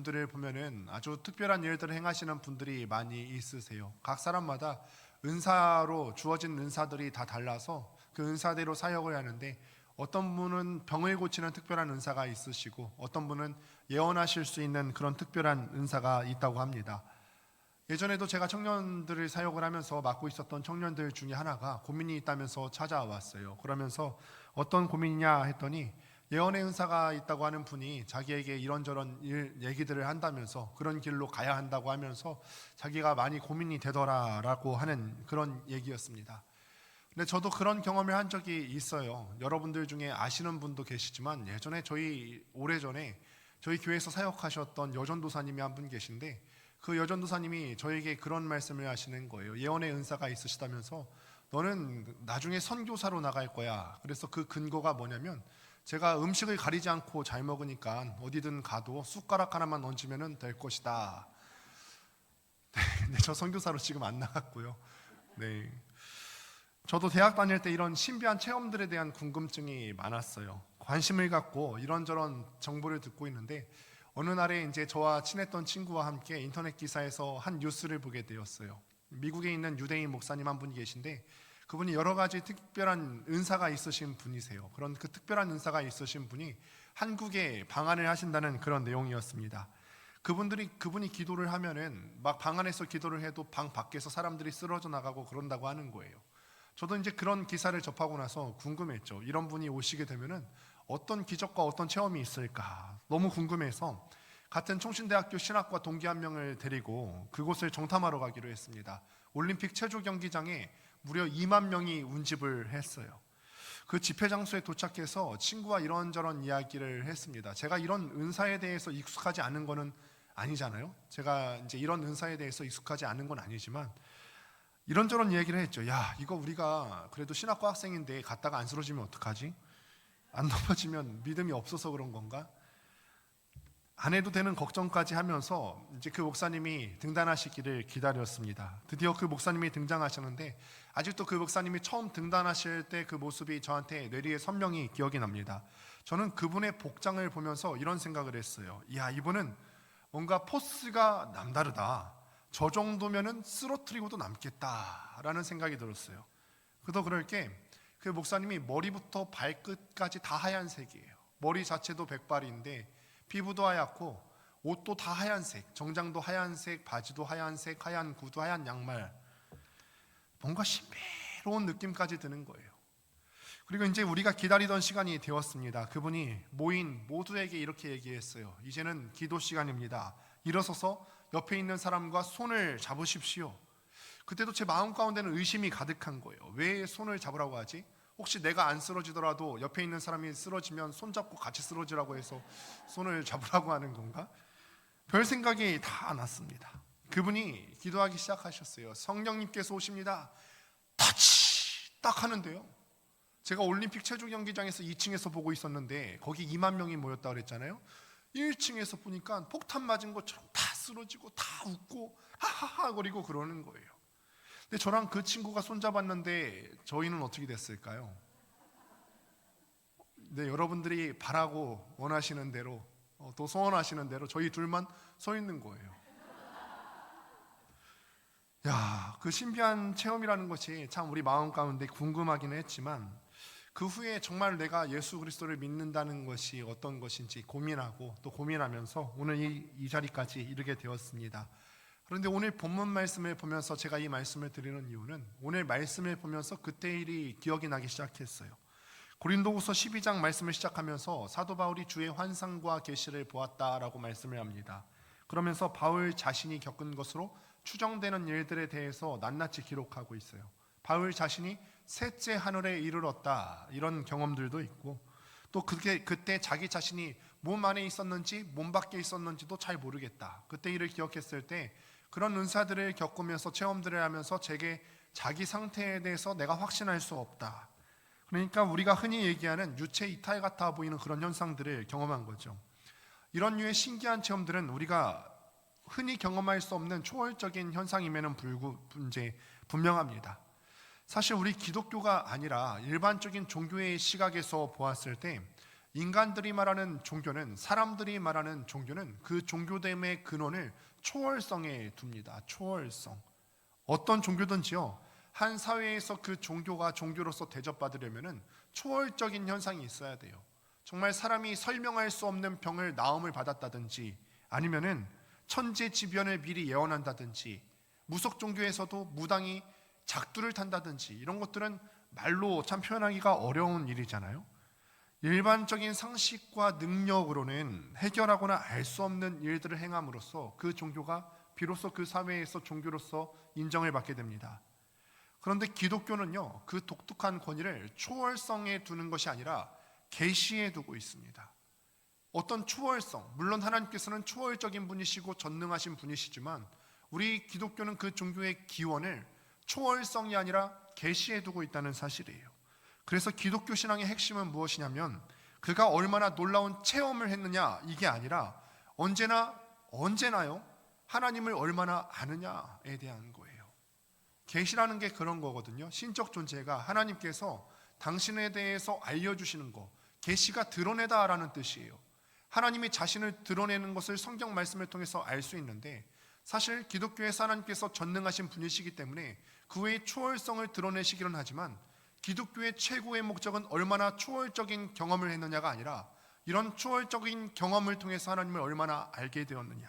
분들을 보면은 아주 특별한 일들을 행하시는 분들이 많이 있으세요. 각 사람마다 은사로 주어진 은사들이 다 달라서 그 은사대로 사역을 하는데, 어떤 분은 병을 고치는 특별한 은사가 있으시고 어떤 분은 예언하실 수 있는 그런 특별한 은사가 있다고 합니다. 예전에도 제가 청년들을 사역을 하면서 맡고 있었던 청년들 중에 하나가 고민이 있다면서 찾아왔어요. 그러면서 어떤 고민이냐 했더니, 예언의 은사가 있다고 하는 분이 자기에게 이런저런 얘기들을 한다면서 그런 길로 가야 한다고 하면서 자기가 많이 고민이 되더라라고 하는 그런 얘기였습니다. 근데 저도 그런 경험을 한 적이 있어요. 여러분들 중에 아시는 분도 계시지만, 예전에 오래전에 저희 교회에서 사역하셨던 여전도사님이 한 분 계신데, 그 여전도사님이 저에게 그런 말씀을 하시는 거예요. 예언의 은사가 있으시다면서 너는 나중에 선교사로 나갈 거야. 그래서 그 근거가 뭐냐면, 제가 음식을 가리지 않고 잘 먹으니까 어디든 가도 숟가락 하나만 얹으면 될 것이다. 네, 근데 저 선교사로 지금 안 나갔고요. 네, 저도 대학 다닐 때 이런 신비한 체험들에 대한 궁금증이 많았어요. 관심을 갖고 이런저런 정보를 듣고 있는데, 어느 날에 이제 저와 친했던 친구와 함께 인터넷 기사에서 한 뉴스를 보게 되었어요. 미국에 있는 유대인 목사님 한 분이 계신데, 그분이 여러 가지 특별한 은사가 있으신 분이세요. 그런 그 특별한 은사가 있으신 분이 한국에 방한을 하신다는 그런 내용이었습니다. 그분이 기도를 하면은 막 방 안에서 기도를 해도 방 밖에서 사람들이 쓰러져 나가고 그런다고 하는 거예요. 저도 이제 그런 기사를 접하고 나서 궁금했죠. 이런 분이 오시게 되면은 어떤 기적과 어떤 체험이 있을까 너무 궁금해서 같은 총신대학교 신학과 동기 한 명을 데리고 그곳을 정탐하러 가기로 했습니다. 올림픽 체조 경기장에 무려 2만 명이 운집을 했어요. 그 집회 장소에 도착해서 친구와 이런저런 이야기를 했습니다. 제가 이런 은사에 대해서 익숙하지 않은 거는 아니잖아요. 제가 이제 이런 은사에 대해서 익숙하지 않은 건 아니지만, 이런저런 얘기를 했죠. 야, 이거 우리가 그래도 신학과 학생인데 갔다가 안 쓰러지면 어떡하지? 안 넘어지면 믿음이 없어서 그런 건가? 안 해도 되는 걱정까지 하면서 이제 그 목사님이 등단하시기를 기다렸습니다. 드디어 그 목사님이 등장하셨는데, 아직도 그 목사님이 처음 등단하실 때 그 모습이 저한테 뇌리에 선명히 기억이 납니다. 저는 그분의 복장을 보면서 이런 생각을 했어요. 이야, 이분은 뭔가 포스가 남다르다. 저 정도면은 쓰러뜨리고도 남겠다라는 생각이 들었어요. 그도 그럴 게, 그 목사님이 머리부터 발끝까지 다 하얀색이에요. 머리 자체도 백발인데 피부도 하얗고 옷도 다 하얀색, 정장도 하얀색, 바지도 하얀색, 하얀 구두, 하얀 양말. 뭔가 신비로운 느낌까지 드는 거예요. 그리고 이제 우리가 기다리던 시간이 되었습니다. 그분이 모인 모두에게 이렇게 얘기했어요. 이제는 기도 시간입니다. 일어서서 옆에 있는 사람과 손을 잡으십시오. 그때도 제 마음 가운데는 의심이 가득한 거예요. 왜 손을 잡으라고 하지? 혹시 내가 안 쓰러지더라도 옆에 있는 사람이 쓰러지면 손잡고 같이 쓰러지라고 해서 손을 잡으라고 하는 건가? 별 생각이 다 났습니다. 그분이 기도하기 시작하셨어요. 성령님께서 오십니다. 터치! 딱 하는데요, 제가 올림픽 체조 경기장에서 2층에서 보고 있었는데 거기 2만 명이 모였다고 그랬잖아요. 1층에서 보니까 폭탄 맞은 것처럼 다 쓰러지고 다 웃고 하하하 거리고 그러는 거예요. 근데 저랑 그 친구가 손잡았는데 저희는 어떻게 됐을까요? 네, 여러분들이 바라고 원하시는 대로, 또 소원하시는 대로 저희 둘만 서 있는 거예요. 야, 그 신비한 체험이라는 것이 참 우리 마음 가운데 궁금하기는 했지만, 그 후에 정말 내가 예수 그리스도를 믿는다는 것이 어떤 것인지 고민하고 또 고민하면서 오늘 이 자리까지 이르게 되었습니다. 그런데 오늘 본문 말씀을 보면서 제가 이 말씀을 드리는 이유는, 오늘 말씀을 보면서 그때 일이 기억이 나기 시작했어요. 고린도후서 12장 말씀을 시작하면서 사도 바울이 주의 환상과 계시를 보았다라고 말씀을 합니다. 그러면서 바울 자신이 겪은 것으로 추정되는 일들에 대해서 낱낱이 기록하고 있어요. 바울 자신이 셋째 하늘에 이르렀다, 이런 경험들도 있고, 또 그때 자기 자신이 몸 안에 있었는지 몸 밖에 있었는지도 잘 모르겠다, 그때 일을 기억했을 때 그런 은사들을 겪으면서 체험들을 하면서 제게 자기 상태에 대해서 내가 확신할 수 없다. 그러니까 우리가 흔히 얘기하는 유체 이탈 같아 보이는 그런 현상들을 경험한 거죠. 이런 류의 신기한 체험들은 우리가 흔히 경험할 수 없는 초월적인 현상임에는 분명합니다. 사실 우리 기독교가 아니라 일반적인 종교의 시각에서 보았을 때 인간들이 말하는 종교는, 사람들이 말하는 종교는 그 종교됨의 근원을 초월성에 둡니다. 초월성. 어떤 종교든지요, 한 사회에서 그 종교가 종교로서 대접받으려면 초월적인 현상이 있어야 돼요. 정말 사람이 설명할 수 없는 병을 나음을 받았다든지, 아니면은 천재지변을 미리 예언한다든지, 무속 종교에서도 무당이 작두를 탄다든지, 이런 것들은 말로 참 표현하기가 어려운 일이잖아요. 일반적인 상식과 능력으로는 해결하거나 알 수 없는 일들을 행함으로써 그 종교가 비로소 그 사회에서 종교로서 인정을 받게 됩니다. 그런데 기독교는요, 그 독특한 권위를 초월성에 두는 것이 아니라 계시에 두고 있습니다. 어떤 초월성, 물론 하나님께서는 초월적인 분이시고 전능하신 분이시지만 우리 기독교는 그 종교의 기원을 초월성이 아니라 계시에 두고 있다는 사실이에요. 그래서 기독교 신앙의 핵심은 무엇이냐면, 그가 얼마나 놀라운 체험을 했느냐, 이게 아니라 언제나요 하나님을 얼마나 아느냐에 대한 거예요. 계시라는 게 그런 거거든요. 신적 존재가 하나님께서 당신에 대해서 알려주시는 거, 계시가 드러내다라는 뜻이에요. 하나님이 자신을 드러내는 것을 성경 말씀을 통해서 알 수 있는데, 사실 기독교에서 하나님께서 전능하신 분이시기 때문에 그 외의 초월성을 드러내시기는 하지만, 기독교의 최고의 목적은 얼마나 초월적인 경험을 했느냐가 아니라 이런 초월적인 경험을 통해서 하나님을 얼마나 알게 되었느냐.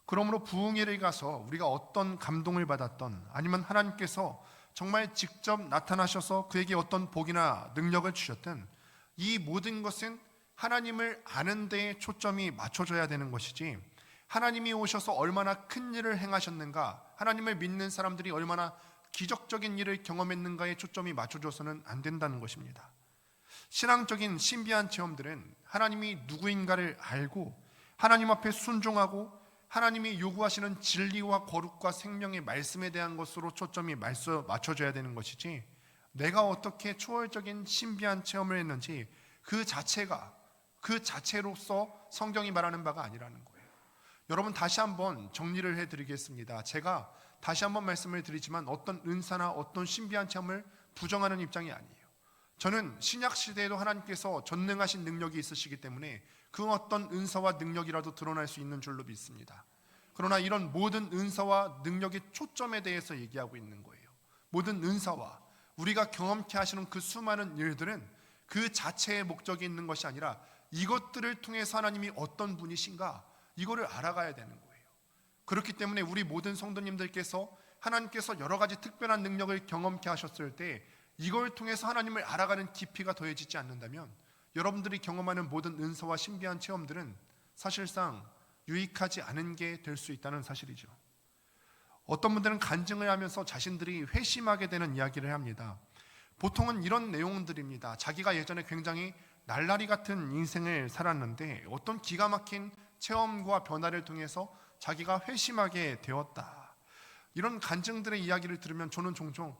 그러므로 부흥회를 가서 우리가 어떤 감동을 받았던, 아니면 하나님께서 정말 직접 나타나셔서 그에게 어떤 복이나 능력을 주셨든, 이 모든 것은 하나님을 아는 데에 초점이 맞춰져야 되는 것이지, 하나님이 오셔서 얼마나 큰 일을 행하셨는가, 하나님을 믿는 사람들이 얼마나 기적적인 일을 경험했는가에 초점이 맞춰져서는 안 된다는 것입니다. 신앙적인 신비한 체험들은 하나님이 누구인가를 알고 하나님 앞에 순종하고 하나님이 요구하시는 진리와 거룩과 생명의 말씀에 대한 것으로 초점이 맞춰져야 되는 것이지, 내가 어떻게 초월적인 신비한 체험을 했는지 그 자체로서 성경이 말하는 바가 아니라는 거예요. 여러분, 다시 한번 정리를 해드리겠습니다. 제가 다시 한번 말씀을 드리지만 어떤 은사나 어떤 신비한 체험을 부정하는 입장이 아니에요. 저는 신약 시대에도 하나님께서 전능하신 능력이 있으시기 때문에 그 어떤 은사와 능력이라도 드러날 수 있는 줄로 믿습니다. 그러나 이런 모든 은사와 능력의 초점에 대해서 얘기하고 있는 거예요. 모든 은사와 우리가 경험케 하시는 그 수많은 일들은 그 자체의 목적이 있는 것이 아니라 이것들을 통해서 하나님이 어떤 분이신가, 이거를 알아가야 되는 거예요. 그렇기 때문에 우리 모든 성도님들께서 하나님께서 여러 가지 특별한 능력을 경험케 하셨을 때 이걸 통해서 하나님을 알아가는 깊이가 더해지지 않는다면 여러분들이 경험하는 모든 은사와 신비한 체험들은 사실상 유익하지 않은 게 될 수 있다는 사실이죠. 어떤 분들은 간증을 하면서 자신들이 회심하게 되는 이야기를 합니다. 보통은 이런 내용들입니다. 자기가 예전에 굉장히 날라리 같은 인생을 살았는데 어떤 기가 막힌 체험과 변화를 통해서 자기가 회심하게 되었다. 이런 간증들의 이야기를 들으면 저는 종종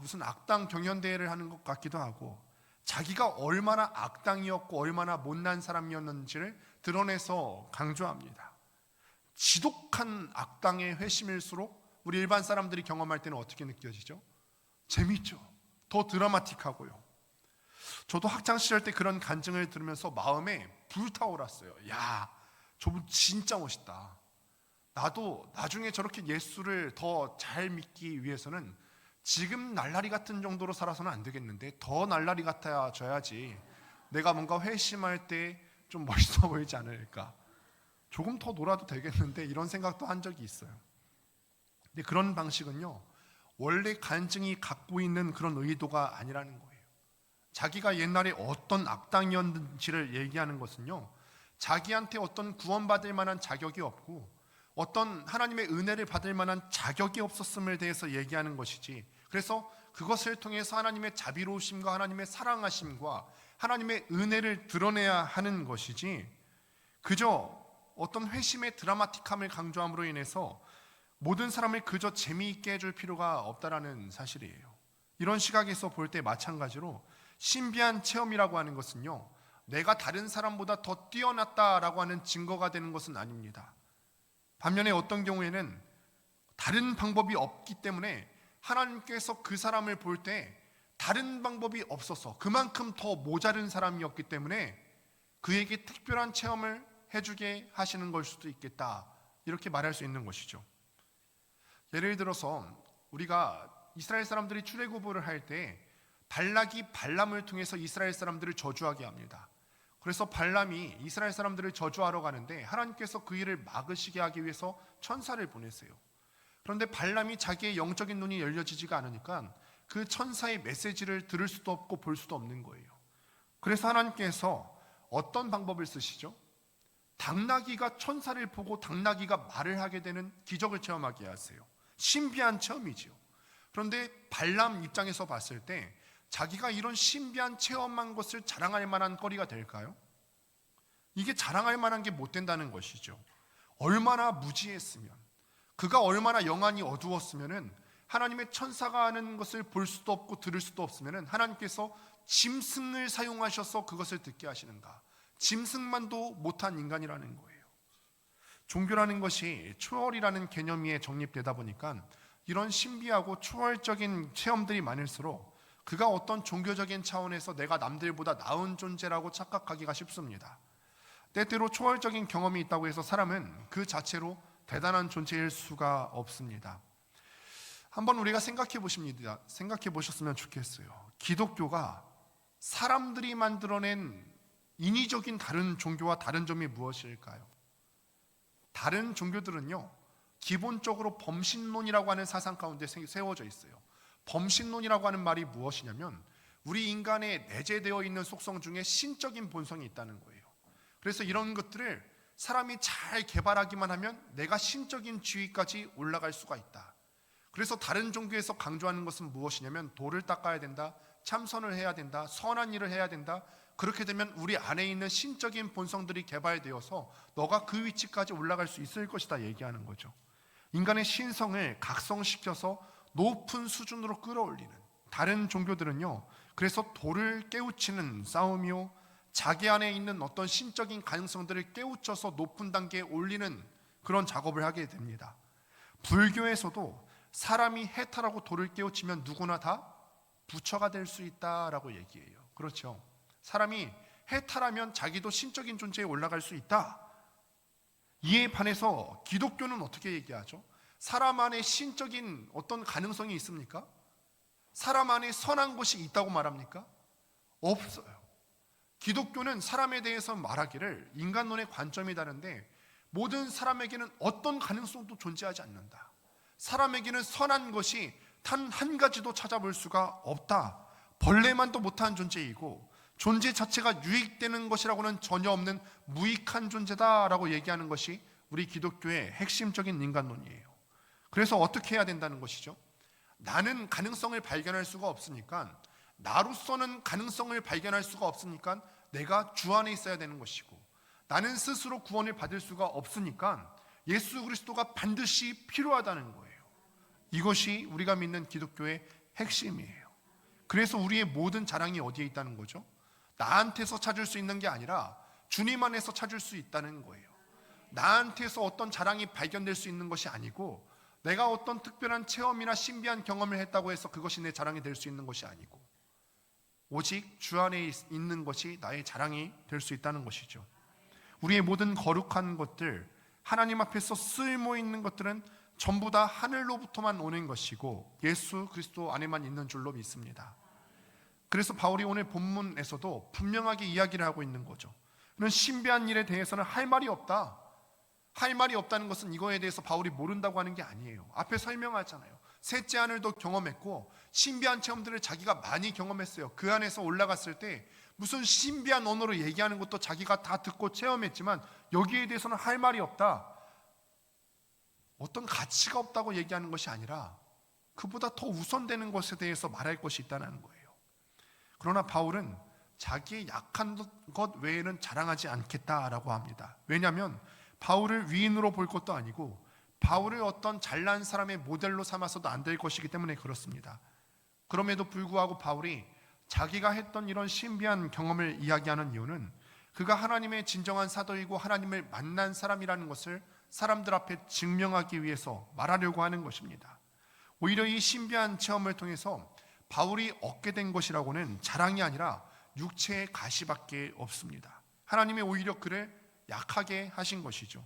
무슨 악당 경연대회를 하는 것 같기도 하고, 자기가 얼마나 악당이었고 얼마나 못난 사람이었는지를 드러내서 강조합니다. 지독한 악당의 회심일수록 우리 일반 사람들이 경험할 때는 어떻게 느껴지죠? 재밌죠. 더 드라마틱하고요. 저도 학창시절 때 그런 간증을 들으면서 마음에 불타올랐어요. 야, 저분 진짜 멋있다. 나도 나중에 저렇게 예수를 더 잘 믿기 위해서는 지금 날라리 같은 정도로 살아서는 안 되겠는데 더 날라리 같아져야지 내가 뭔가 회심할 때 좀 멋있어 보이지 않을까, 조금 더 놀아도 되겠는데, 이런 생각도 한 적이 있어요. 근데 그런 방식은요, 원래 간증이 갖고 있는 그런 의도가 아니라는 거예요. 자기가 옛날에 어떤 악당이었는지를 얘기하는 것은요, 자기한테 어떤 구원받을 만한 자격이 없고 어떤 하나님의 은혜를 받을 만한 자격이 없었음을 대해서 얘기하는 것이지, 그래서 그것을 통해서 하나님의 자비로우심과 하나님의 사랑하심과 하나님의 은혜를 드러내야 하는 것이지, 그저 어떤 회심의 드라마틱함을 강조함으로 인해서 모든 사람을 그저 재미있게 해줄 필요가 없다라는 사실이에요. 이런 시각에서 볼 때 마찬가지로 신비한 체험이라고 하는 것은요, 내가 다른 사람보다 더 뛰어났다라고 하는 증거가 되는 것은 아닙니다. 반면에 어떤 경우에는 다른 방법이 없기 때문에 하나님께서 그 사람을 볼 때 다른 방법이 없어서 그만큼 더 모자른 사람이었기 때문에 그에게 특별한 체험을 해주게 하시는 걸 수도 있겠다, 이렇게 말할 수 있는 것이죠. 예를 들어서 우리가 이스라엘 사람들이 출애굽을 할 때 발락이 발람을 통해서 이스라엘 사람들을 저주하게 합니다. 그래서 발람이 이스라엘 사람들을 저주하러 가는데 하나님께서 그 일을 막으시게 하기 위해서 천사를 보내세요. 그런데 발람이 자기의 영적인 눈이 열려지지가 않으니까 그 천사의 메시지를 들을 수도 없고 볼 수도 없는 거예요. 그래서 하나님께서 어떤 방법을 쓰시죠? 당나귀가 천사를 보고 당나귀가 말을 하게 되는 기적을 체험하게 하세요. 신비한 체험이지요. 그런데 발람 입장에서 봤을 때 자기가 이런 신비한 체험한 것을 자랑할 만한 거리가 될까요? 이게 자랑할 만한 게 못 된다는 것이죠. 얼마나 무지했으면, 그가 얼마나 영안이 어두웠으면은 하나님의 천사가 하는 것을 볼 수도 없고 들을 수도 없으면은 하나님께서 짐승을 사용하셔서 그것을 듣게 하시는가? 짐승만도 못한 인간이라는 거예요. 종교라는 것이 초월이라는 개념 위에 정립되다 보니까 이런 신비하고 초월적인 체험들이 많을수록 그가 어떤 종교적인 차원에서 내가 남들보다 나은 존재라고 착각하기가 쉽습니다. 때때로 초월적인 경험이 있다고 해서 사람은 그 자체로 대단한 존재일 수가 없습니다. 한번 우리가 생각해 보셨으면 좋겠어요. 기독교가 사람들이 만들어낸 인위적인 다른 종교와 다른 점이 무엇일까요? 다른 종교들은요, 기본적으로 범신론이라고 하는 사상 가운데 세워져 있어요. 범신론이라고 하는 말이 무엇이냐면 우리 인간에 내재되어 있는 속성 중에 신적인 본성이 있다는 거예요. 그래서 이런 것들을 사람이 잘 개발하기만 하면 내가 신적인 지위까지 올라갈 수가 있다. 그래서 다른 종교에서 강조하는 것은 무엇이냐면 돌을 닦아야 된다, 참선을 해야 된다, 선한 일을 해야 된다. 그렇게 되면 우리 안에 있는 신적인 본성들이 개발되어서 너가 그 위치까지 올라갈 수 있을 것이다 얘기하는 거죠. 인간의 신성을 각성시켜서 높은 수준으로 끌어올리는 다른 종교들은요, 그래서 돌을 깨우치는 싸움이요, 자기 안에 있는 어떤 신적인 가능성들을 깨우쳐서 높은 단계에 올리는 그런 작업을 하게 됩니다. 불교에서도 사람이 해탈하고 돌을 깨우치면 누구나 다 부처가 될 수 있다라고 얘기해요. 그렇죠. 사람이 해탈하면 자기도 신적인 존재에 올라갈 수 있다. 이에 반해서 기독교는 어떻게 얘기하죠? 사람 안에 신적인 어떤 가능성이 있습니까? 사람 안에 선한 것이 있다고 말합니까? 없어요. 기독교는 사람에 대해서 말하기를 인간론의 관점이 다른데 모든 사람에게는 어떤 가능성도 존재하지 않는다. 사람에게는 선한 것이 단 한 가지도 찾아볼 수가 없다. 벌레만도 못한 존재이고 존재 자체가 유익되는 것이라고는 전혀 없는 무익한 존재다라고 얘기하는 것이 우리 기독교의 핵심적인 인간론이에요. 그래서 어떻게 해야 된다는 것이죠? 나는 가능성을 발견할 수가 없으니까, 나로서는 가능성을 발견할 수가 없으니까 내가 주 안에 있어야 되는 것이고, 나는 스스로 구원을 받을 수가 없으니까 예수 그리스도가 반드시 필요하다는 거예요. 이것이 우리가 믿는 기독교의 핵심이에요. 그래서 우리의 모든 자랑이 어디에 있다는 거죠? 나한테서 찾을 수 있는 게 아니라 주님 안에서 찾을 수 있다는 거예요. 나한테서 어떤 자랑이 발견될 수 있는 것이 아니고, 내가 어떤 특별한 체험이나 신비한 경험을 했다고 해서 그것이 내 자랑이 될 수 있는 것이 아니고, 오직 주 안에 있는 것이 나의 자랑이 될 수 있다는 것이죠. 우리의 모든 거룩한 것들, 하나님 앞에서 쓸모 있는 것들은 전부 다 하늘로부터만 오는 것이고 예수 그리스도 안에만 있는 줄로 믿습니다. 그래서 바울이 오늘 본문에서도 분명하게 이야기를 하고 있는 거죠. 그런 신비한 일에 대해서는 할 말이 없다. 할 말이 없다는 것은 이거에 대해서 바울이 모른다고 하는 게 아니에요. 앞에 설명하잖아요. 셋째 하늘도 경험했고 신비한 체험들을 자기가 많이 경험했어요. 그 안에서 올라갔을 때 무슨 신비한 언어로 얘기하는 것도 자기가 다 듣고 체험했지만 여기에 대해서는 할 말이 없다. 어떤 가치가 없다고 얘기하는 것이 아니라 그보다 더 우선되는 것에 대해서 말할 것이 있다는 거예요. 그러나 바울은 자기의 약한 것 외에는 자랑하지 않겠다라고 합니다. 왜냐하면 바울을 위인으로 볼 것도 아니고 바울을 어떤 잘난 사람의 모델로 삼아서도 안 될 것이기 때문에 그렇습니다. 그럼에도 불구하고 바울이 자기가 했던 이런 신비한 경험을 이야기하는 이유는 그가 하나님의 진정한 사도이고 하나님을 만난 사람이라는 것을 사람들 앞에 증명하기 위해서 말하려고 하는 것입니다. 오히려 이 신비한 체험을 통해서 바울이 얻게 된 것이라고는 자랑이 아니라 육체의 가시밖에 없습니다. 하나님이 오히려 그를 약하게 하신 것이죠.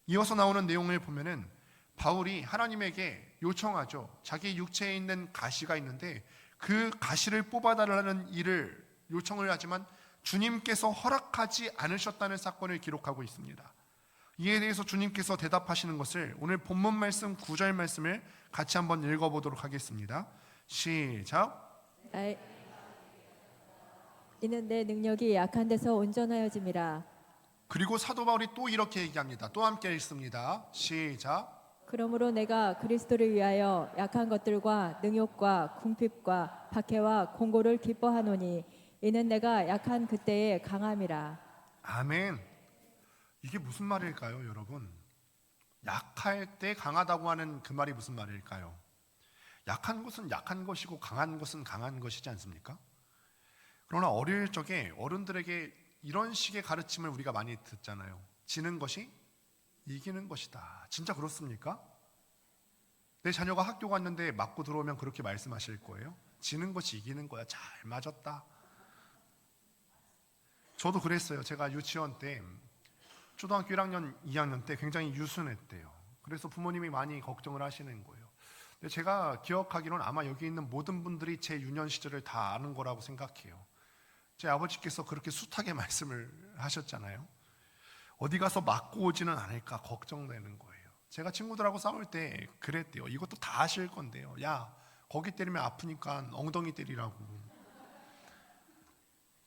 이어서 나오는 내용을 보면은 바울이 하나님에게 요청하죠. 자기 육체에 있는 가시가 있는데 그 가시를 뽑아달라는 일을 요청을 하지만 주님께서 허락하지 않으셨다는 사건을 기록하고 있습니다. 이에 대해서 주님께서 대답하시는 것을 오늘 본문 말씀 9절 말씀을 같이 한번 읽어보도록 하겠습니다. 시작. 이는 내 능력이 약한 데서 온전하여짐이라. 그리고 사도 바울이 또 이렇게 얘기합니다. 또 함께 읽습니다. 시작. 그러므로 내가 그리스도를 위하여 약한 것들과 능욕과 궁핍과 박해와 공고를 기뻐하노니 이는 내가 약한 그때의 강함이라. 아멘. 이게 무슨 말일까요, 여러분? 약할 때 강하다고 하는 그 말이 무슨 말일까요? 약한 것은 약한 것이고 강한 것은 강한 것이지 않습니까? 그러나 어릴 적에 어른들에게 이런 식의 가르침을 우리가 많이 듣잖아요. 지는 것이 이기는 것이다. 진짜 그렇습니까? 내 자녀가 학교 갔는데 맞고 들어오면 그렇게 말씀하실 거예요? 지는 것이 이기는 거야. 잘 맞았다. 저도 그랬어요. 제가 유치원 때 초등학교 1학년, 2학년 때 굉장히 유순했대요. 그래서 부모님이 많이 걱정을 하시는 거예요. 근데 제가 기억하기로는 아마 여기 있는 모든 분들이 제 유년 시절을 다 아는 거라고 생각해요. 제 아버지께서 그렇게 숱하게 말씀을 하셨잖아요. 어디 가서 맞고 오지는 않을까 걱정되는 거예요. 제가 친구들하고 싸울 때 그랬대요. 이것도 다 아실 건데요. 야, 거기 때리면 아프니까 엉덩이 때리라고.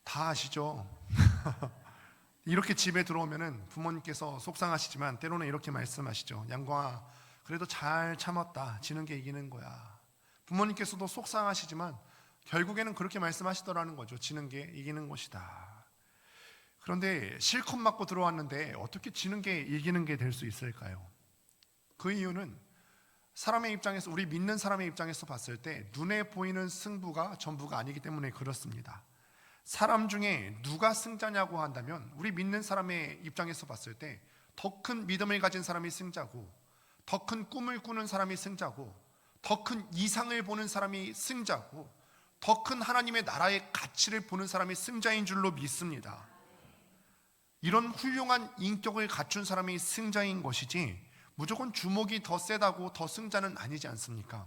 다 아시죠? 이렇게 집에 들어오면은 부모님께서 속상하시지만 때로는 이렇게 말씀하시죠. 양광아, 그래도 잘 참았다. 지는 게 이기는 거야. 부모님께서도 속상하시지만 결국에는 그렇게 말씀하시더라는 거죠. 지는 게 이기는 것이다. 그런데 실컷 맞고 들어왔는데 어떻게 지는 게 이기는 게 될 수 있을까요? 그 이유는 사람의 입장에서, 우리 믿는 사람의 입장에서 봤을 때 눈에 보이는 승부가 전부가 아니기 때문에 그렇습니다. 사람 중에 누가 승자냐고 한다면 우리 믿는 사람의 입장에서 봤을 때 더 큰 믿음을 가진 사람이 승자고, 더 큰 꿈을 꾸는 사람이 승자고, 더 큰 이상을 보는 사람이 승자고, 더 큰 하나님의 나라의 가치를 보는 사람이 승자인 줄로 믿습니다. 이런 훌륭한 인격을 갖춘 사람이 승자인 것이지 무조건 주먹이 더 세다고 더 승자는 아니지 않습니까?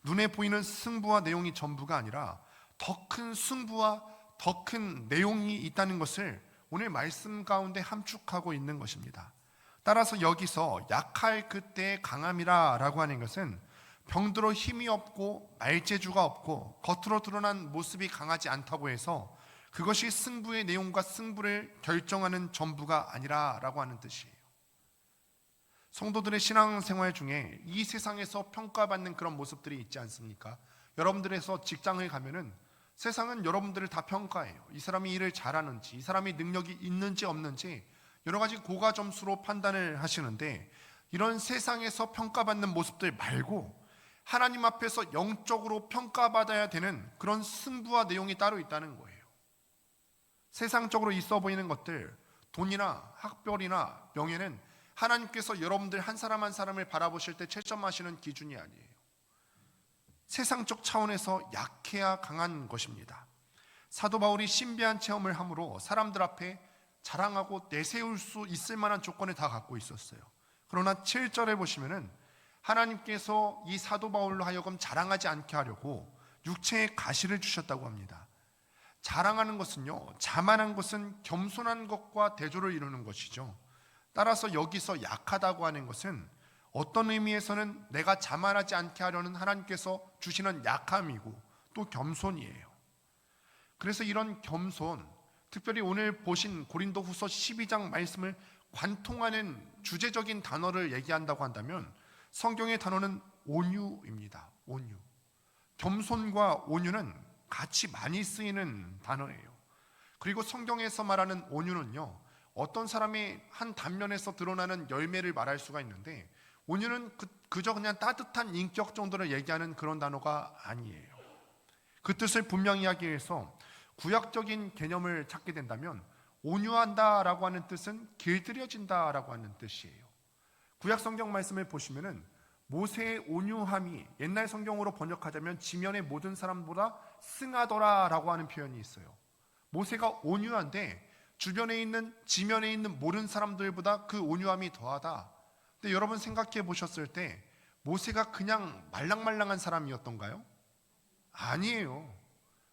눈에 보이는 승부와 내용이 전부가 아니라 더 큰 승부와 더 큰 내용이 있다는 것을 오늘 말씀 가운데 함축하고 있는 것입니다. 따라서 여기서 약할 그때의 강함이라 라고 하는 것은 병들어 힘이 없고 말재주가 없고 겉으로 드러난 모습이 강하지 않다고 해서 그것이 승부의 내용과 승부를 결정하는 전부가 아니라 라고 하는 뜻이에요. 성도들의 신앙생활 중에 이 세상에서 평가받는 그런 모습들이 있지 않습니까? 여러분들에서 직장을 가면은 세상은 여러분들을 다 평가해요. 이 사람이 일을 잘하는지, 이 사람이 능력이 있는지 없는지 여러 가지 고가 점수로 판단을 하시는데, 이런 세상에서 평가받는 모습들 말고 하나님 앞에서 영적으로 평가받아야 되는 그런 승부와 내용이 따로 있다는 거예요. 세상적으로 있어 보이는 것들, 돈이나 학벌이나 명예는 하나님께서 여러분들 한 사람 한 사람을 바라보실 때 채점하시는 기준이 아니에요. 세상적 차원에서 약해야 강한 것입니다. 사도 바울이 신비한 체험을 함으로 사람들 앞에 자랑하고 내세울 수 있을 만한 조건을 다 갖고 있었어요. 그러나 7절에 보시면은 하나님께서 이 사도 바울로 하여금 자랑하지 않게 하려고 육체의 가시를 주셨다고 합니다. 자랑하는 것은요, 자만한 것은 겸손한 것과 대조를 이루는 것이죠. 따라서 여기서 약하다고 하는 것은 어떤 의미에서는 내가 자만하지 않게 하려는 하나님께서 주시는 약함이고 또 겸손이에요. 그래서 이런 겸손, 특별히 오늘 보신 고린도후서 12장 말씀을 관통하는 주제적인 단어를 얘기한다고 한다면 성경의 단어는 온유입니다. 온유. 겸손과 온유는 같이 많이 쓰이는 단어예요. 그리고 성경에서 말하는 온유는요, 어떤 사람이 한 단면에서 드러나는 열매를 말할 수가 있는데, 온유는 그저 그냥 따뜻한 인격 정도를 얘기하는 그런 단어가 아니에요. 그 뜻을 분명히 하기 위해서 구약적인 개념을 찾게 된다면 온유한다라고 하는 뜻은 길들여진다라고 하는 뜻이에요. 구약 성경 말씀을 보시면은 모세의 온유함이 옛날 성경으로 번역하자면 지면의 모든 사람보다 승하더라라고 하는 표현이 있어요. 모세가 온유한데 주변에 있는 지면에 있는 모든 사람들보다 그 온유함이 더하다. 근데 여러분 생각해 보셨을 때 모세가 그냥 말랑말랑한 사람이었던가요? 아니에요.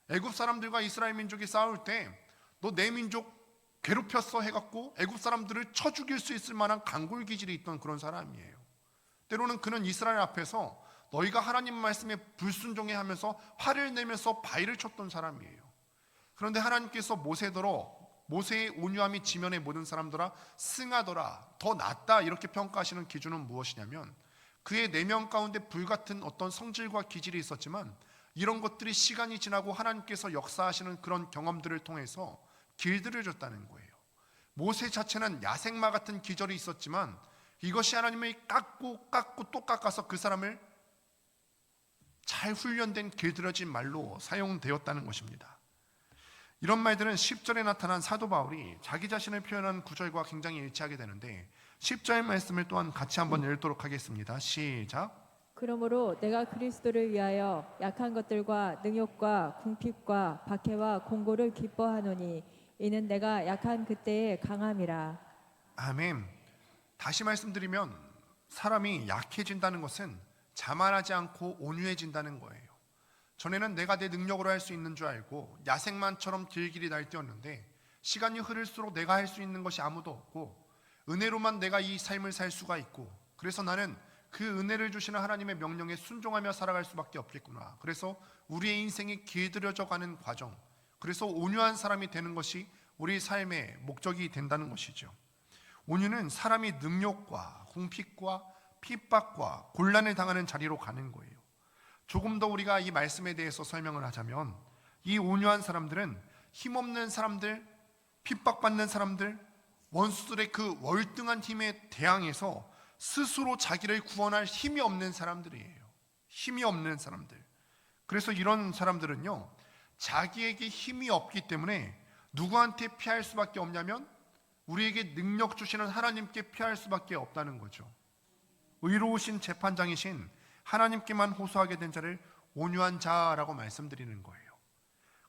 애굽 사람들과 이스라엘 민족이 싸울 때 너 내 민족 괴롭혔어 해갖고 애굽 사람들을 쳐 죽일 수 있을 만한 강골 기질이 있던 그런 사람이에요. 때로는 그는 이스라엘 앞에서 너희가 하나님 말씀에 불순종해 하면서 화를 내면서 바위를 쳤던 사람이에요. 그런데 하나님께서 모세의 온유함이 지면의 모든 사람들아 승하더라, 더 낫다 이렇게 평가하시는 기준은 무엇이냐면 그의 내면 가운데 불같은 어떤 성질과 기질이 있었지만 이런 것들이 시간이 지나고 하나님께서 역사하시는 그런 경험들을 통해서 길들여졌다는 거예요. 모세 자체는 야생마 같은 기질이 있었지만 이것이 하나님의 깎고 또 깎아서 그 사람을 잘 훈련된 길들여진 말로 사용되었다는 것입니다. 이런 말들은 10절에 나타난 사도 바울이 자기 자신을 표현한 구절과 굉장히 일치하게 되는데 10절 말씀을 또한 같이 한번 읽도록 하겠습니다. 시작. 그러므로 내가 그리스도를 위하여 약한 것들과 능욕과 궁핍과 박해와 공고를 기뻐하노니 이는 내가 약한 그때의 강함이라. 아멘. 다시 말씀드리면 사람이 약해진다는 것은 자만하지 않고 온유해진다는 거예요. 전에는 내가 내 능력으로 할 수 있는 줄 알고 야생만처럼 길길이 날뛰었는데 시간이 흐를수록 내가 할 수 있는 것이 아무도 없고 은혜로만 내가 이 삶을 살 수가 있고 그래서 나는 그 은혜를 주시는 하나님의 명령에 순종하며 살아갈 수밖에 없겠구나. 그래서 우리의 인생이 길들여져 가는 과정, 그래서 온유한 사람이 되는 것이 우리 삶의 목적이 된다는 것이죠. 온유는 사람이 능욕과 궁핍과 핍박과 곤란을 당하는 자리로 가는 거예요. 조금 더 우리가 이 말씀에 대해서 설명을 하자면 이 온유한 사람들은 힘없는 사람들, 핍박받는 사람들, 원수들의 그 월등한 힘에 대항해서 스스로 자기를 구원할 힘이 없는 사람들이에요. 힘이 없는 사람들. 그래서 이런 사람들은요, 자기에게 힘이 없기 때문에 누구한테 피할 수밖에 없냐면 우리에게 능력 주시는 하나님께 피할 수밖에 없다는 거죠. 의로우신 재판장이신 하나님께만 호소하게 된 자를 온유한 자라고 말씀드리는 거예요.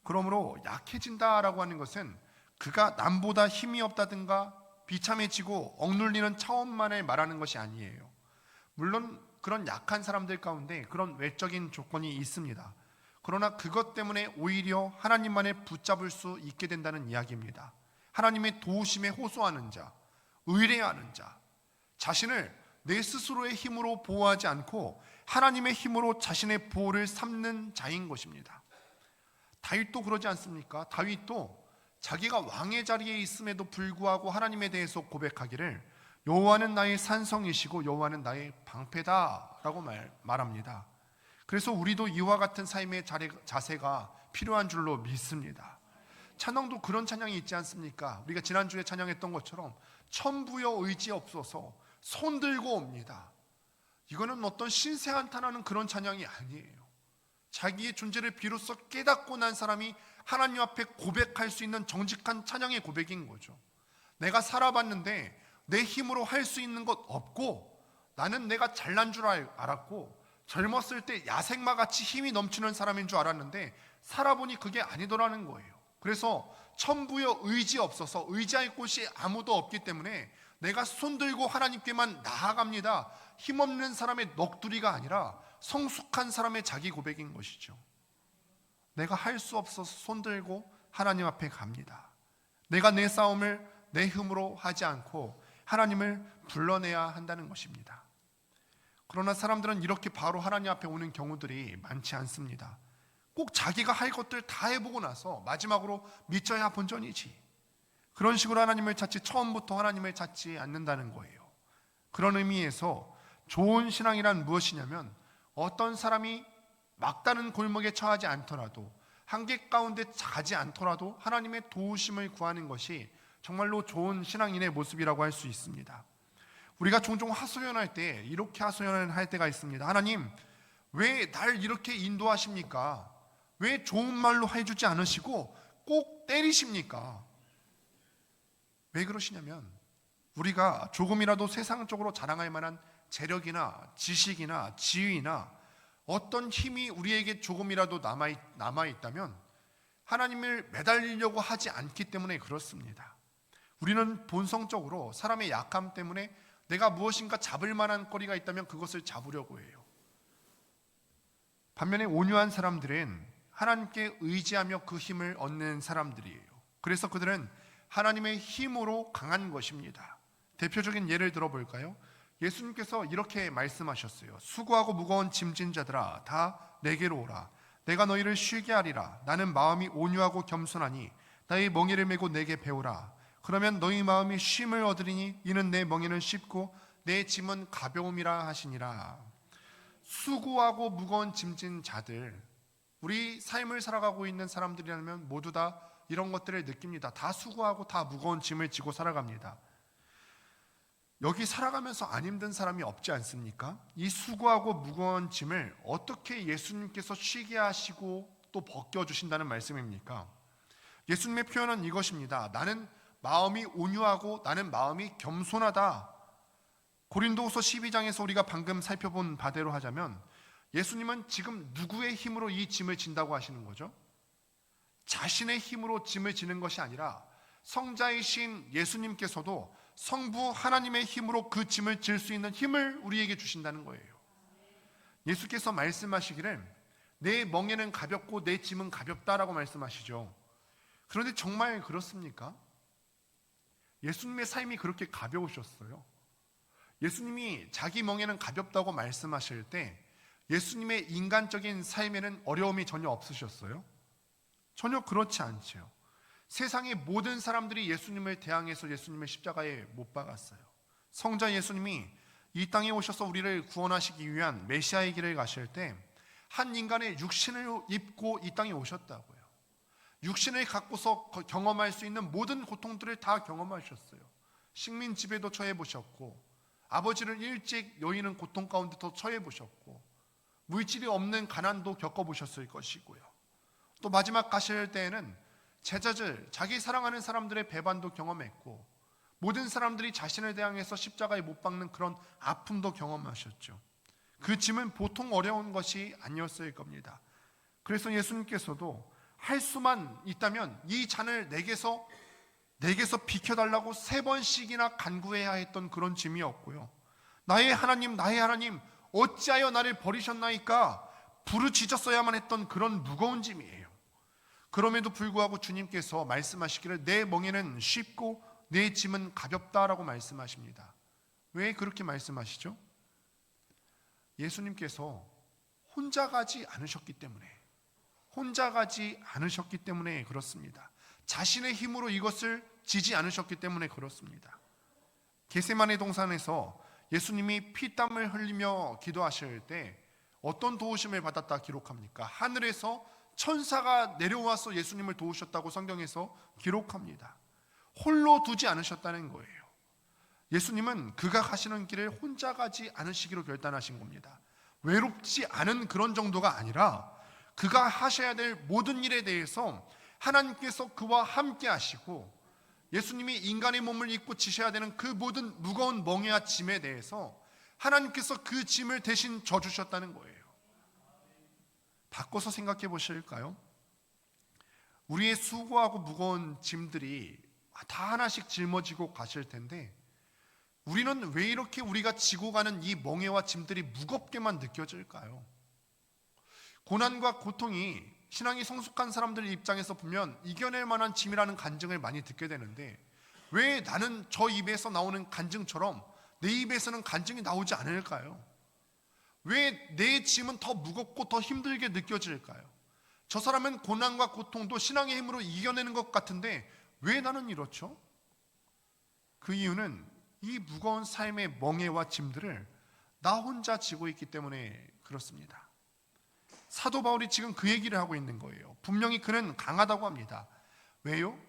그러므로 약해진다라고 하는 것은 그가 남보다 힘이 없다든가 비참해지고 억눌리는 차원만을 말하는 것이 아니에요. 물론 그런 약한 사람들 가운데 그런 외적인 조건이 있습니다. 그러나 그것 때문에 오히려 하나님만을 붙잡을 수 있게 된다는 이야기입니다. 하나님의 도우심에 호소하는 자, 의뢰하는 자, 자신을 내 스스로의 힘으로 보호하지 않고 하나님의 힘으로 자신의 보호를 삼는 자인 것입니다. 다윗도 그러지 않습니까? 다윗도 자기가 왕의 자리에 있음에도 불구하고 하나님에 대해서 고백하기를 여호와는 나의 산성이시고 여호와는 나의 방패다라고 말합니다. 그래서 우리도 이와 같은 삶의 자세가 필요한 줄로 믿습니다. 찬양도 그런 찬양이 있지 않습니까? 우리가 지난주에 찬양했던 것처럼 천부여 의지없소서 손 들고 옵니다. 이거는 어떤 신세 한탄하는 그런 찬양이 아니에요. 자기의 존재를 비로소 깨닫고 난 사람이 하나님 앞에 고백할 수 있는 정직한 찬양의 고백인 거죠. 내가 살아봤는데 내 힘으로 할 수 있는 것 없고 나는 내가 잘난 줄 알았고 젊었을 때 야생마같이 힘이 넘치는 사람인 줄 알았는데 살아보니 그게 아니더라는 거예요. 그래서 천부여 의지 없어서 의지할 곳이 아무도 없기 때문에 내가 손들고 하나님께만 나아갑니다. 힘없는 사람의 넋두리가 아니라 성숙한 사람의 자기 고백인 것이죠. 내가 할 수 없어서 손들고 하나님 앞에 갑니다. 내가 내 싸움을 내 힘으로 하지 않고 하나님을 불러내야 한다는 것입니다. 그러나 사람들은 이렇게 바로 하나님 앞에 오는 경우들이 많지 않습니다. 꼭 자기가 할 것들 다 해보고 나서 마지막으로 믿져야 본전이지, 그런 식으로 하나님을 찾지 처음부터 하나님을 찾지 않는다는 거예요. 그런 의미에서 좋은 신앙이란 무엇이냐면 어떤 사람이 막다른 골목에 처하지 않더라도 한계 가운데 가지 않더라도 하나님의 도우심을 구하는 것이 정말로 좋은 신앙인의 모습이라고 할 수 있습니다. 우리가 종종 하소연할 때 이렇게 하소연을 할 때가 있습니다. 하나님, 왜 날 이렇게 인도하십니까? 왜 좋은 말로 해주지 않으시고 꼭 때리십니까? 왜 그러시냐면 우리가 조금이라도 세상적으로 자랑할 만한 재력이나 지식이나 지위나 어떤 힘이 우리에게 조금이라도 남아 있다면 하나님을 매달리려고 하지 않기 때문에 그렇습니다. 우리는 본성적으로 사람의 약함 때문에 내가 무엇인가 잡을 만한 거리가 있다면 그것을 잡으려고 해요. 반면에 온유한 사람들은 하나님께 의지하며 그 힘을 얻는 사람들이에요. 그래서 그들은 하나님의 힘으로 강한 것입니다. 대표적인 예를 들어볼까요? 예수님께서 이렇게 말씀하셨어요. 수고하고 무거운 짐진 자들아 다 내게로 오라. 내가 너희를 쉬게 하리라. 나는 마음이 온유하고 겸손하니 나의 멍에를 메고 내게 배우라. 그러면 너희 마음이 쉼을 얻으리니 이는 내 멍에는 쉽고 내 짐은 가벼움이라 하시니라. 수고하고 무거운 짐진 자들, 우리 삶을 살아가고 있는 사람들이라면 모두 다 이런 것들을 느낍니다. 다 수고하고 다 무거운 짐을 지고 살아갑니다. 여기 살아가면서 안 힘든 사람이 없지 않습니까? 이 수고하고 무거운 짐을 어떻게 예수님께서 쉬게 하시고 또 벗겨주신다는 말씀입니까? 예수님의 표현은 이것입니다. 나는 마음이 온유하고 나는 마음이 겸손하다. 고린도후서 12장에서 우리가 방금 살펴본 바대로 하자면 예수님은 지금 누구의 힘으로 이 짐을 진다고 하시는 거죠? 자신의 힘으로 짐을 지는 것이 아니라 성자이신 예수님께서도 성부 하나님의 힘으로 그 짐을 질 수 있는 힘을 우리에게 주신다는 거예요. 예수께서 말씀하시기를 내 멍에는 가볍고 내 짐은 가볍다라고 말씀하시죠. 그런데 정말 그렇습니까? 예수님의 삶이 그렇게 가벼우셨어요. 예수님이 자기 멍에는 가볍다고 말씀하실 때 예수님의 인간적인 삶에는 어려움이 전혀 없으셨어요? 전혀 그렇지 않죠. 세상의 모든 사람들이 예수님을 대항해서 예수님을 십자가에 못 박았어요. 성자 예수님이 이 땅에 오셔서 우리를 구원하시기 위한 메시아의 길을 가실 때 한 인간의 육신을 입고 이 땅에 오셨다고요. 육신을 갖고서 경험할 수 있는 모든 고통들을 다 경험하셨어요. 식민 지배도 처해 보셨고 아버지를 일찍 여인은 고통 가운데도 처해 보셨고 물질이 없는 가난도 겪어보셨을 것이고요. 또 마지막 가실 때에는 제자들, 자기 사랑하는 사람들의 배반도 경험했고 모든 사람들이 자신을 대항해서 십자가에 못 박는 그런 아픔도 경험하셨죠. 그 짐은 보통 어려운 것이 아니었을 겁니다. 그래서 예수님께서도 할 수만 있다면 이 잔을 내게서 비켜달라고 3번씩이나 간구해야 했던 그런 짐이었고요. 나의 하나님 어찌하여 나를 버리셨나이까 부르짖었어야만 했던 그런 무거운 짐이에요. 그럼에도 불구하고 주님께서 말씀하시기를 내 멍에는 쉽고 내 짐은 가볍다라고 말씀하십니다. 왜 그렇게 말씀하시죠? 예수님께서 혼자 가지 않으셨기 때문에 그렇습니다. 자신의 힘으로 이것을 지지 않으셨기 때문에 그렇습니다. 겟세마네 동산에서 예수님이 피땀을 흘리며 기도하실 때 어떤 도우심을 받았다 기록합니까? 하늘에서 천사가 내려와서 예수님을 도우셨다고 성경에서 기록합니다. 홀로 두지 않으셨다는 거예요. 예수님은 그가 가시는 길을 혼자 가지 않으시기로 결단하신 겁니다. 외롭지 않은 그런 정도가 아니라 그가 하셔야 될 모든 일에 대해서 하나님께서 그와 함께 하시고 예수님이 인간의 몸을 입고 지셔야 되는 그 모든 무거운 멍에와 짐에 대해서 하나님께서 그 짐을 대신 져주셨다는 거예요. 바꿔서 생각해 보실까요? 우리의 수고하고 무거운 짐들이 다 하나씩 짊어지고 가실 텐데 우리는 왜 이렇게 우리가 지고 가는 이 멍에와 짐들이 무겁게만 느껴질까요? 고난과 고통이 신앙이 성숙한 사람들 입장에서 보면 이겨낼 만한 짐이라는 간증을 많이 듣게 되는데 왜 나는 저 입에서 나오는 간증처럼 내 입에서는 간증이 나오지 않을까요? 왜 내 짐은 더 무겁고 더 힘들게 느껴질까요? 저 사람은 고난과 고통도 신앙의 힘으로 이겨내는 것 같은데 왜 나는 이렇죠? 그 이유는 이 무거운 삶의 멍에와 짐들을 나 혼자 지고 있기 때문에 그렇습니다. 사도 바울이 지금 그 얘기를 하고 있는 거예요. 분명히 그는 강하다고 합니다. 왜요?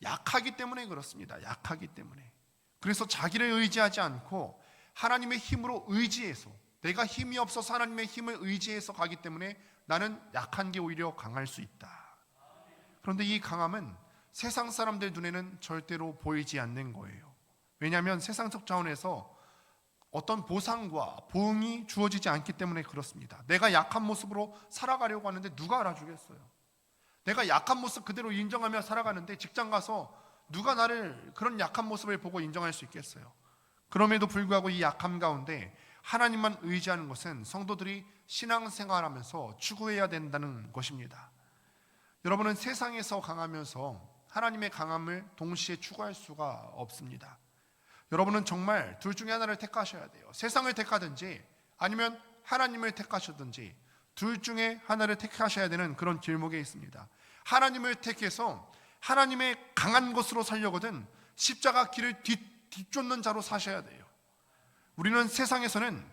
약하기 때문에 그렇습니다. 약하기 때문에. 그래서 자기를 의지하지 않고 하나님의 힘으로 의지해서 내가 힘이 없어서 하나님의 힘을 의지해서 가기 때문에 나는 약한 게 오히려 강할 수 있다. 그런데 이 강함은 세상 사람들 눈에는 절대로 보이지 않는 거예요. 왜냐하면 세상적 차원에서 어떤 보상과 보응이 주어지지 않기 때문에 그렇습니다. 내가 약한 모습으로 살아가려고 하는데 누가 알아주겠어요? 내가 약한 모습 그대로 인정하며 살아가는데 직장 가서 누가 나를 그런 약한 모습을 보고 인정할 수 있겠어요? 그럼에도 불구하고 이 약함 가운데 하나님만 의지하는 것은 성도들이 신앙생활하면서 추구해야 된다는 것입니다. 여러분은 세상에서 강하면서 하나님의 강함을 동시에 추구할 수가 없습니다. 여러분은 정말 둘 중에 하나를 택하셔야 돼요. 세상을 택하든지 아니면 하나님을 택하시든지 둘 중에 하나를 택하셔야 되는 그런 길목에 있습니다. 하나님을 택해서 하나님의 강한 것으로 살려거든 십자가 길을 뒤쫓는 자로 사셔야 돼요. 우리는 세상에서는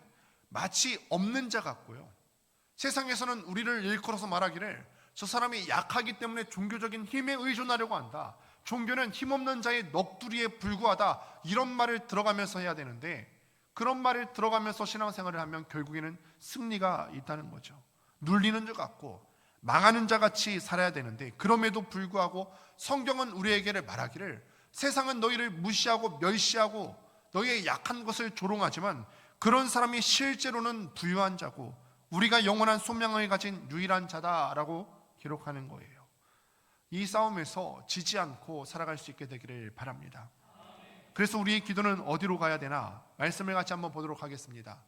마치 없는 자 같고요, 세상에서는 우리를 일컬어서 말하기를 저 사람이 약하기 때문에 종교적인 힘에 의존하려고 한다, 종교는 힘없는 자의 넋두리에 불과하다, 이런 말을 들어가면서 해야 되는데 그런 말을 들어가면서 신앙생활을 하면 결국에는 승리가 있다는 거죠. 눌리는 자 같고 망하는 자 같이 살아야 되는데 그럼에도 불구하고 성경은 우리에게 말하기를 세상은 너희를 무시하고 멸시하고 너희의 약한 것을 조롱하지만 그런 사람이 실제로는 부유한 자고 우리가 영원한 소명을 가진 유일한 자다라고 기록하는 거예요. 이 싸움에서 지지 않고 살아갈 수 있게 되기를 바랍니다. 그래서 우리의 기도는 어디로 가야 되나? 말씀을 같이 한번 보도록 하겠습니다.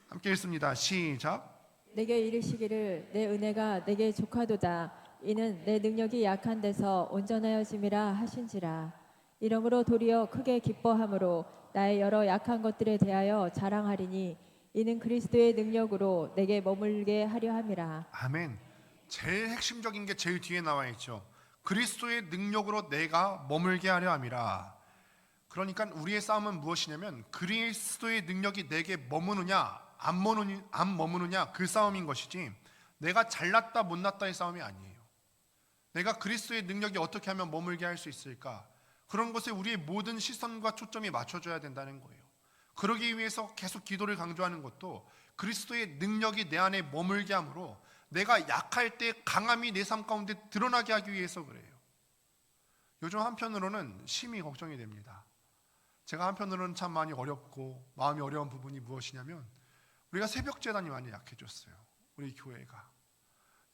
함께 읽습니다. 시작. 내게 이르시기를 내 은혜가 내게 족하도다. 이는 내 능력이 약한 데서 온전하여짐이라 하신지라. 이러므로 도리어 크게 기뻐함으로 나의 여러 약한 것들에 대하여 자랑하리니 이는 그리스도의 능력으로 내게 머물게 하려 함이라. 아멘. 제일 핵심적인 게 제일 뒤에 나와 있죠. 그리스도의 능력으로 내가 머물게 하려 함이라. 그러니까 우리의 싸움은 무엇이냐면 그리스도의 능력이 내게 머무느냐 안 머무느냐 그 싸움인 것이지 내가 잘났다 못났다의 싸움이 아니에요. 내가 그리스도의 능력이 어떻게 하면 머물게 할 수 있을까? 그런 것에 우리의 모든 시선과 초점이 맞춰져야 된다는 거예요. 그러기 위해서 계속 기도를 강조하는 것도 그리스도의 능력이 내 안에 머물게 함으로 내가 약할 때 강함이 내 삶 가운데 드러나게 하기 위해서 그래요. 요즘 한편으로는 심히 걱정이 됩니다. 제가 한편으로는 참 많이 어렵고 마음이 어려운 부분이 무엇이냐면 우리가 새벽 제단이 많이 약해졌어요. 우리 교회가.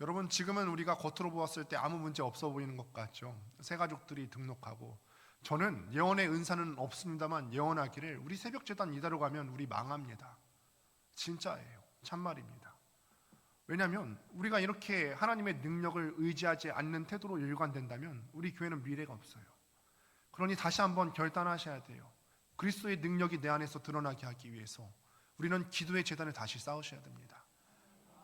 여러분 지금은 우리가 겉으로 보았을 때 아무 문제 없어 보이는 것 같죠. 새 가족들이 등록하고 저는 예언의 은사는 없습니다만 예언하기를 우리 새벽 제단 이대로 가면 우리 망합니다. 진짜예요. 참말입니다. 왜냐하면 우리가 이렇게 하나님의 능력을 의지하지 않는 태도로 일관된다면 우리 교회는 미래가 없어요. 그러니 다시 한번 결단하셔야 돼요. 그리스도의 능력이 내 안에서 드러나게 하기 위해서 우리는 기도의 제단을 다시 쌓으셔야 됩니다.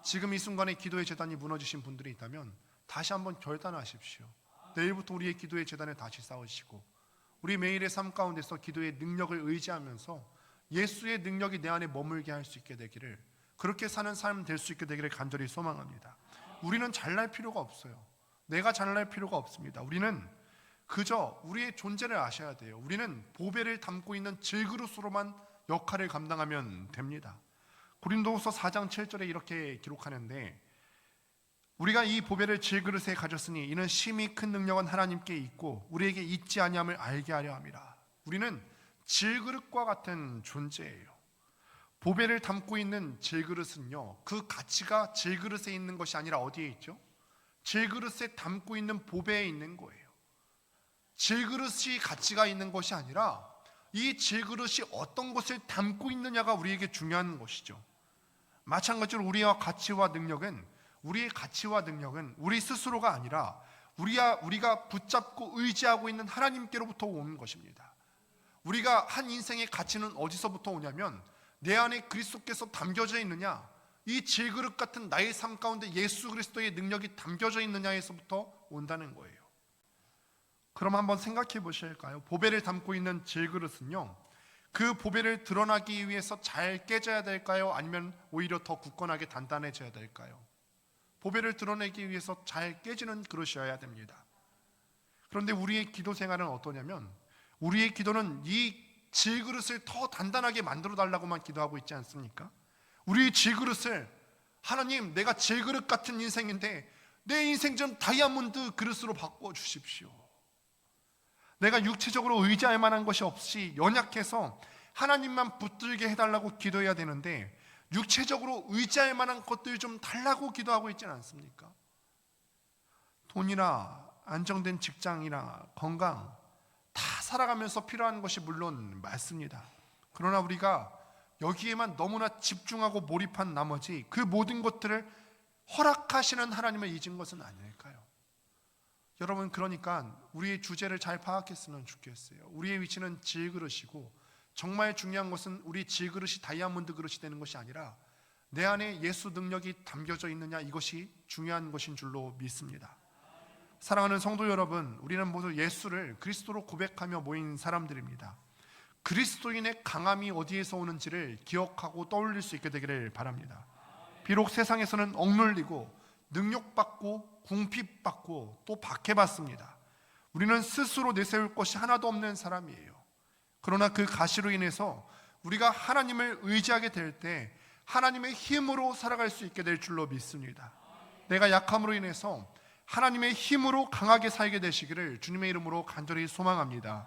지금 이 순간에 기도의 제단이 무너지신 분들이 있다면 다시 한번 결단하십시오. 내일부터 우리의 기도의 제단을 다시 쌓으시고 우리 매일의 삶 가운데서 기도의 능력을 의지하면서 예수의 능력이 내 안에 머물게 할 수 있게 되기를, 그렇게 사는 삶 될 수 있게 되기를 간절히 소망합니다. 우리는 잘날 필요가 없어요. 내가 잘날 필요가 없습니다. 우리는 그저 우리의 존재를 아셔야 돼요. 우리는 보배를 담고 있는 질그릇으로만 역할을 감당하면 됩니다. 고린도후서 4장 7절에 이렇게 기록하는데 우리가 이 보배를 질그릇에 가졌으니 이는 심히 큰 능력은 하나님께 있고 우리에게 있지 아니함을 알게 하려 함이라. 우리는 질그릇과 같은 존재예요. 보배를 담고 있는 질그릇은요, 그 가치가 질그릇에 있는 것이 아니라 어디에 있죠? 질그릇에 담고 있는 보배에 있는 거예요. 질그릇이 가치가 있는 것이 아니라 이 질그릇이 어떤 것을 담고 있느냐가 우리에게 중요한 것이죠. 마찬가지로 우리의 가치와 능력은 우리 스스로가 아니라 우리가 붙잡고 의지하고 있는 하나님께로부터 오는 것입니다. 우리가 한 인생의 가치는 어디서부터 오냐면 내 안에 그리스도께서 담겨져 있느냐, 이 질그릇 같은 나의 삶 가운데 예수 그리스도의 능력이 담겨져 있느냐에서부터 온다는 거예요. 그럼 한번 생각해 보실까요? 보배를 담고 있는 질그릇은요, 그 보배를 드러나기 위해서 잘 깨져야 될까요? 아니면 오히려 더 굳건하게 단단해져야 될까요? 보배를 드러내기 위해서 잘 깨지는 그릇이어야 됩니다. 그런데 우리의 기도 생활은 어떠냐면 우리의 기도는 이 질그릇을 더 단단하게 만들어 달라고만 기도하고 있지 않습니까? 우리의 질그릇을, 하나님 내가 질그릇 같은 인생인데 내 인생 좀 다이아몬드 그릇으로 바꿔주십시오. 내가 육체적으로 의지할 만한 것이 없이 연약해서 하나님만 붙들게 해달라고 기도해야 되는데 육체적으로 의지할 만한 것들 좀 달라고 기도하고 있지는 않습니까? 돈이나 안정된 직장이나 건강 다 살아가면서 필요한 것이 물론 맞습니다. 그러나 우리가 여기에만 너무나 집중하고 몰입한 나머지 그 모든 것들을 허락하시는 하나님을 잊은 것은 아닐까요? 여러분, 그러니까 우리의 주제를 잘 파악했으면 좋겠어요. 우리의 위치는 질그릇이고 정말 중요한 것은 우리 질그릇이 다이아몬드 그릇이 되는 것이 아니라 내 안에 예수 능력이 담겨져 있느냐, 이것이 중요한 것인 줄로 믿습니다. 사랑하는 성도 여러분, 우리는 모두 예수를 그리스도로 고백하며 모인 사람들입니다. 그리스도인의 강함이 어디에서 오는지를 기억하고 떠올릴 수 있게 되기를 바랍니다. 비록 세상에서는 억눌리고 능욕받고 궁핍받고 또 박해받습니다. 우리는 스스로 내세울 것이 하나도 없는 사람이에요. 그러나 그 가시로 인해서 우리가 하나님을 의지하게 될 때 하나님의 힘으로 살아갈 수 있게 될 줄로 믿습니다. 내가 약함으로 인해서 하나님의 힘으로 강하게 살게 되시기를 주님의 이름으로 간절히 소망합니다.